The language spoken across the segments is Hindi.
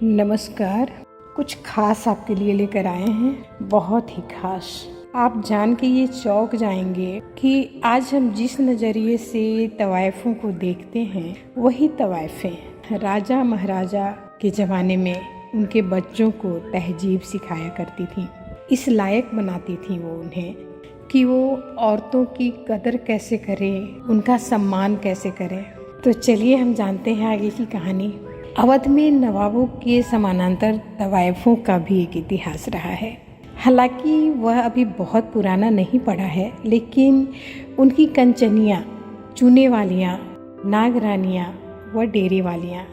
नमस्कार। कुछ खास आपके लिए लेकर आए हैं, बहुत ही खास। आप जान के ये चौंक जाएंगे कि आज हम जिस नज़रिए से तवाइफों को देखते हैं वही तवाइफें राजा महाराजा के ज़माने में उनके बच्चों को तहजीब सिखाया करती थी। इस लायक बनाती थी वो उन्हें कि वो औरतों की कदर कैसे करें, उनका सम्मान कैसे करें। तो चलिए हम जानते हैं आगे की कहानी। अवध में नवाबों के समानांतर तवाइफों का भी एक इतिहास रहा है। हालांकि वह अभी बहुत पुराना नहीं पड़ा है, लेकिन उनकी कंचनियाँ, चूने वालियाँ, नागरानियाँ व डेरे वालियाँ,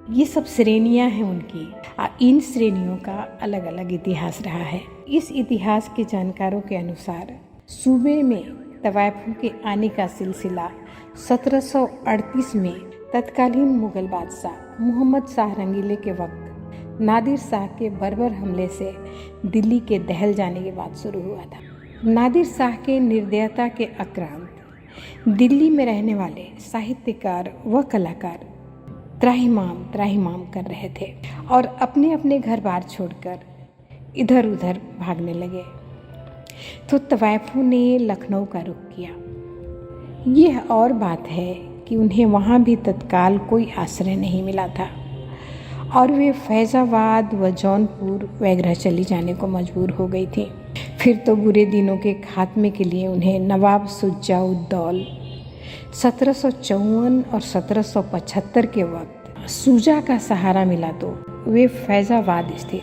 ये सब श्रेणियाँ हैं उनकी। इन श्रेणियों का अलग अलग इतिहास रहा है। इस इतिहास के जानकारों के अनुसार सूबे में तवाइफों के आने का सिलसिला 1738 में तत्कालीन मुगल बादशाह मोहम्मद शाह रंगीले के वक्त नादिर शाह के बर्बर हमले से दिल्ली के दहल जाने के बाद शुरू हुआ था। नादिर शाह के निर्दयता के आक्रांत दिल्ली में रहने वाले साहित्यकार व कलाकार त्राहिमाम कर रहे थे और अपने अपने घर बार छोड़कर इधर उधर भागने लगे। तो तवाइफों ने लखनऊ का रुख किया। यह और बात है कि उन्हें वहाँ भी तत्काल कोई आश्रय नहीं मिला था और वे फैज़ाबाद व जौनपुर वगैरह चली जाने को मजबूर हो गई थी। फिर तो बुरे दिनों के खात्मे के लिए उन्हें नवाब शुजा-उद-दौला 1754 और 1775 के वक्त शुजा का सहारा मिला। तो वे फैज़ाबाद स्थित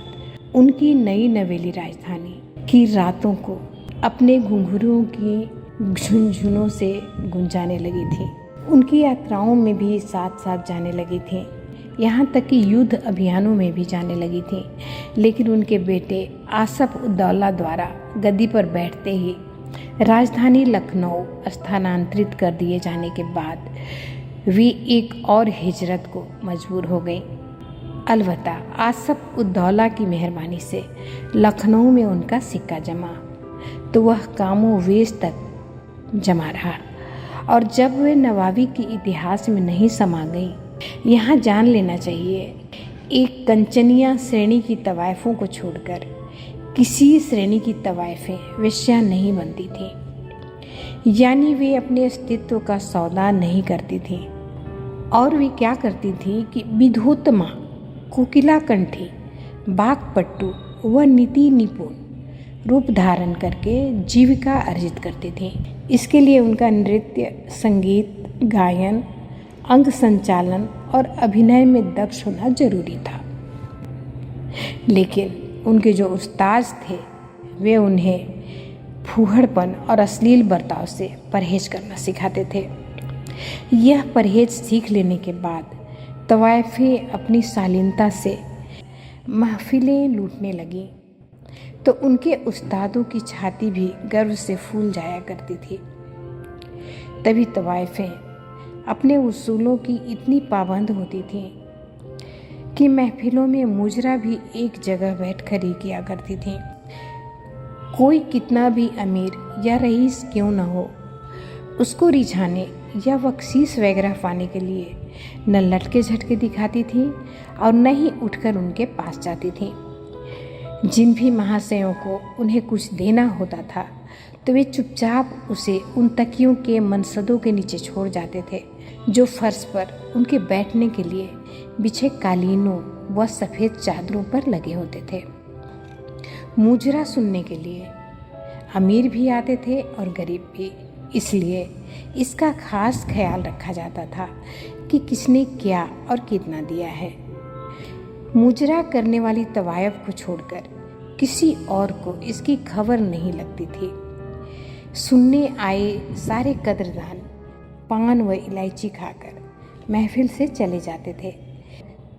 उनकी नई नवेली राजधानी की रातों को अपने घुंघरुओं की झुनझुनों से गुंजाने लगी थी। उनकी यात्राओं में भी साथ साथ जाने लगी थी, यहाँ तक कि युद्ध अभियानों में भी जाने लगी थी। लेकिन उनके बेटे आसफ-उद-दौला द्वारा गद्दी पर बैठते ही राजधानी लखनऊ स्थानांतरित कर दिए जाने के बाद वे एक और हिजरत को मजबूर हो गई। अलबत्ता आसफ-उद-दौला की मेहरबानी से लखनऊ में उनका सिक्का जमा, तो वह कामोवेश तक जमा रहा। और जब वे नवाबी के इतिहास में नहीं समा गई, यहाँ जान लेना चाहिए, एक कंचनिया श्रेणी की तवाइफों को छोड़कर किसी श्रेणी की तवाइफें वेश्या नहीं बनती थीं। यानी वे अपने अस्तित्व का सौदा नहीं करती थीं। और वे क्या करती थीं कि विधोत्तमा, कोकिला कंठी, बागपट्टू व नीति निपुण रूप धारण करके जीविका अर्जित करती थी। इसके लिए उनका नृत्य, संगीत, गायन, अंग संचालन और अभिनय में दक्ष होना जरूरी था। लेकिन उनके जो उस्ताद थे वे उन्हें फूहड़पन और अश्लील बर्ताव से परहेज करना सिखाते थे। यह परहेज सीख लेने के बाद तवाइफें अपनी शालीनता से महफिलें लूटने लगी, तो उनके उस्तादों की छाती भी गर्व से फूल जाया करती थी। तभी तवाइफें अपने उसूलों की इतनी पाबंद होती थीं कि महफिलों में मुजरा भी एक जगह बैठकर ही किया करती थीं। कोई कितना भी अमीर या रईस क्यों न हो, उसको रिझाने या बख्शीश वगैरह पाने के लिए न लटके झटके दिखाती थीं और न ही उठकर उनके पास जाती थीं। जिन भी महाशयों को उन्हें कुछ देना होता था तो वे चुपचाप उसे उन तकियों के मनसदों के नीचे छोड़ जाते थे, जो फर्श पर उनके बैठने के लिए बिछे कालीनों व सफ़ेद चादरों पर लगे होते थे। मुजरा सुनने के लिए अमीर भी आते थे और गरीब भी, इसलिए इसका खास ख्याल रखा जाता था कि किसने क्या और कितना दिया है। मुजरा करने वाली तवाइफ को छोड़कर किसी और को इसकी खबर नहीं लगती थी। सुनने आए सारे कदरदान पान व इलायची खाकर महफिल से चले जाते थे।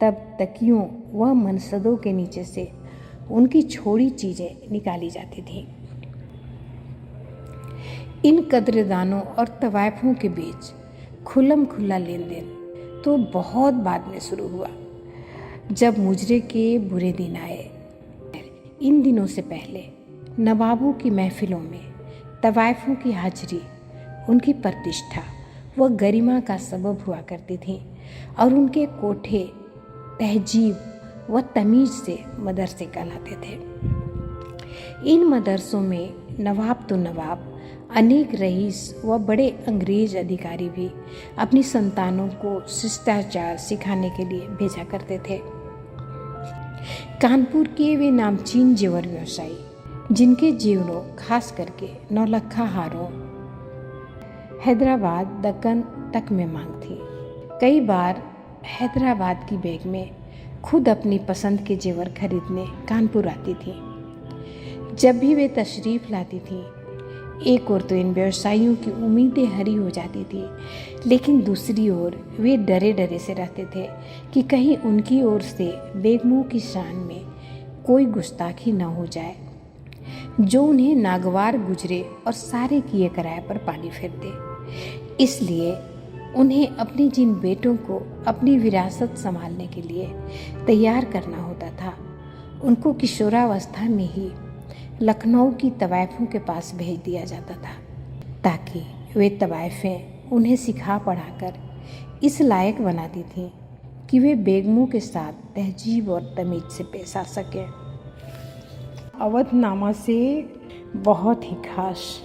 तब तकियों व मनसदों के नीचे से उनकी छोड़ी चीज़ें निकाली जाती थीं। इन कदरदानों और तवाइफों के बीच खुल्लम खुल्ला लेन देन तो बहुत बाद में शुरू हुआ, जब मुजरे के बुरे दिन आए। इन दिनों से पहले नवाबों की महफिलों में तवाइफों की हाजिरी उनकी प्रतिष्ठा व गरिमा का सबब हुआ करती थी और उनके कोठे तहजीब व तमीज से मदरसे कहलाते थे। इन मदरसों में नवाब तो नवाब, अनेक रईस व बड़े अंग्रेज अधिकारी भी अपनी संतानों को शिष्टाचार सिखाने के लिए भेजा करते थे। कानपुर के वे नामचीन जेवर व्यवसायी, जिनके जेवरों खास करके नौलखा हारों हैदराबाद दक्कन तक में मांग थी। कई बार हैदराबाद की बेगमें खुद अपनी पसंद के जेवर खरीदने कानपुर आती थी। जब भी वे तशरीफ़ लाती थी, एक ओर तो इन व्यवसायियों की उम्मीदें हरी हो जाती थी, लेकिन दूसरी ओर वे डरे डरे से रहते थे कि कहीं उनकी ओर से बेगमों की शान में कोई गुस्ताखी न हो जाए, जो उन्हें नागवार गुजरे और सारे किए कराए पर पानी फेर दे। इसलिए उन्हें अपने जिन बेटों को अपनी विरासत संभालने के लिए तैयार करना होता था, उनको किशोरावस्था में ही लखनऊ की तवायफों के पास भेज दिया जाता था, ताकि वे तवायफें उन्हें सिखा पढ़ाकर इस लायक बनाती थीं कि वे बेगमों के साथ तहजीब और तमीज से पेश आ सकें। अवधनामा से बहुत ही खास